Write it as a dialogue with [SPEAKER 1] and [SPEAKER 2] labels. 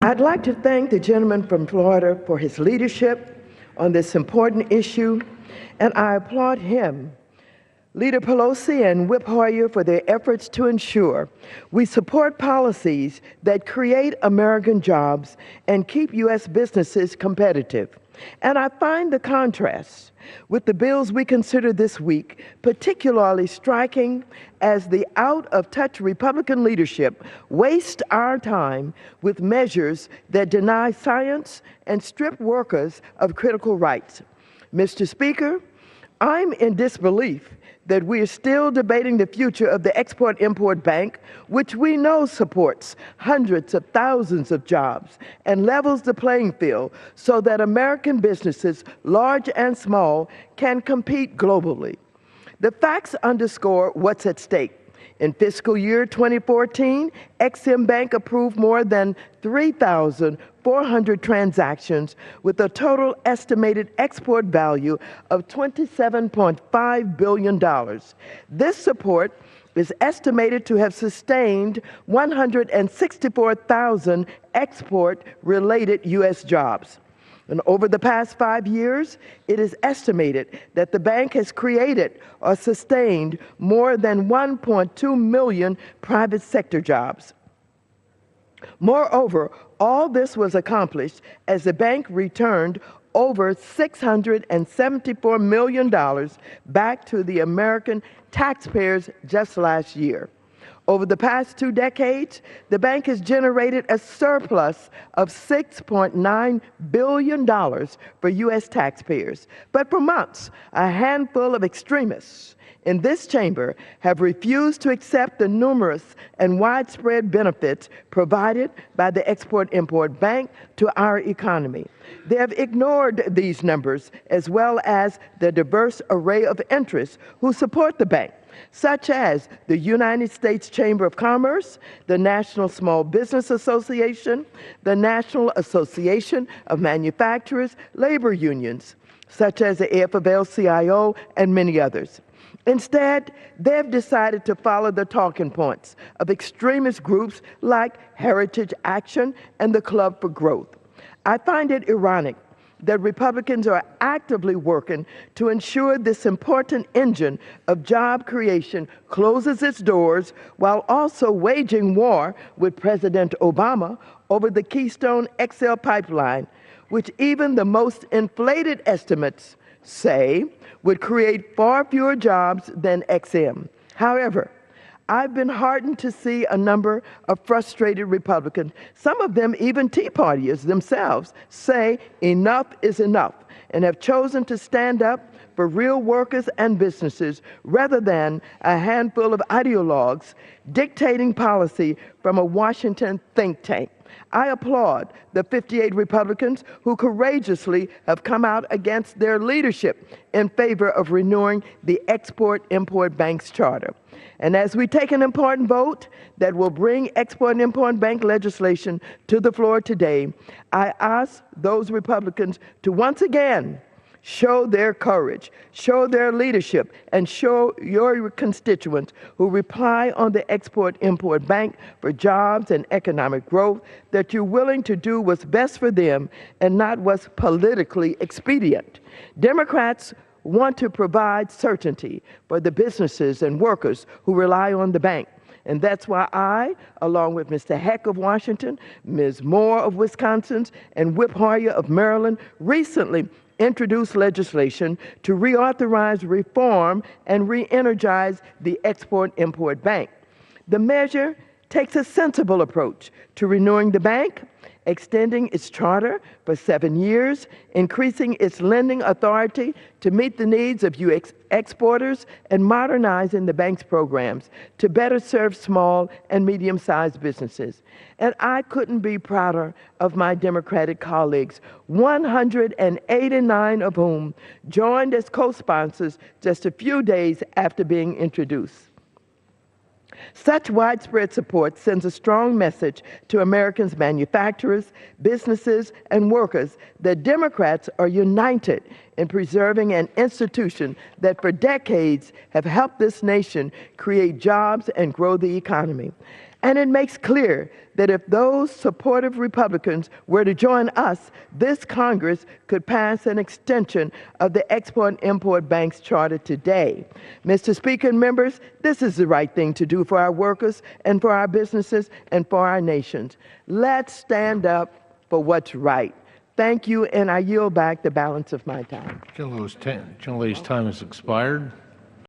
[SPEAKER 1] I'd like to thank the gentleman from Florida for his leadership on this important issue, and I applaud him, Leader Pelosi and Whip Hoyer for their efforts to ensure we support policies that create American jobs and keep U.S. businesses competitive. And I find the contrast with the bills we consider this week particularly striking, as the out-of-touch Republican leadership wastes our time with measures that deny science and strip workers of critical rights. Mr. Speaker, I'm in disbelief that we are still debating the future of the Export-Import Bank, which we know supports hundreds of thousands of jobs and levels the playing field so that American businesses, large and small, can compete globally. The facts underscore what's at stake. In fiscal year 2014, Ex-Im Bank approved more than 3,400 transactions with a total estimated export value of $27.5 billion. This support is estimated to have sustained 164,000 export-related U.S. jobs. And over the past 5 years, it is estimated that the bank has created or sustained more than 1.2 million private sector jobs. Moreover, all this was accomplished as the bank returned over $674 million back to the American taxpayers just last year. Over the past 2 decades, the bank has generated a surplus of $6.9 billion for U.S. taxpayers. But for months, a handful of extremists in this chamber have refused to accept the numerous and widespread benefits provided by the Export-Import Bank to our economy. They have ignored these numbers as well as the diverse array of interests who support the bank, such as the United States Chamber of Commerce, the National Small Business Association, the National Association of Manufacturers, labor unions, such as the AFL-CIO, and many others. Instead, they've decided to follow the talking points of extremist groups like Heritage Action and the Club for Growth. I find it ironic that Republicans are actively working to ensure this important engine of job creation closes its doors while also waging war with President Obama over the Keystone XL pipeline, which even the most inflated estimates say would create far fewer jobs than Ex-Im. However, I've been heartened to see a number of frustrated Republicans, some of them even Tea Partiers themselves, say enough is enough and have chosen to stand up for real workers and businesses rather than a handful of ideologues dictating policy from a Washington think tank. I applaud the 58 Republicans who courageously have come out against their leadership in favor of renewing the Export-Import Bank's charter. And as we take an important vote that will bring Export-Import Bank legislation to the floor today, I ask those Republicans to once again show their courage, show their leadership, and show your constituents who rely on the Export-Import Bank for jobs and economic growth that you're willing to do what's best for them and not what's politically expedient. Democrats want to provide certainty for the businesses and workers who rely on the bank. And that's why I, along with Mr. Heck of Washington, Ms. Moore of Wisconsin, and Whip Hoyer of Maryland, recently introduced legislation to reauthorize, reform, and re-energize the Export-Import Bank. The measure takes a sensible approach to renewing the bank, extending its charter for 7 years, increasing its lending authority to meet the needs of U.S. exporters, and modernizing the bank's programs to better serve small and medium-sized businesses. And I couldn't be prouder of my Democratic colleagues, 189 of whom joined as co-sponsors just a few days after being introduced. Such widespread support sends a strong message to Americans' manufacturers, businesses, and workers that Democrats are united in preserving an institution that for decades have helped this nation create jobs and grow the economy. And it makes clear that if those supportive Republicans were to join us, this Congress could pass an extension of the Export-Import Bank's charter today. Mr. Speaker and members, this is the right thing to do for our workers and for our businesses and for our nations. Let's stand up for what's right. Thank you, and I yield back the balance of my time.
[SPEAKER 2] Gentlelady's time has expired.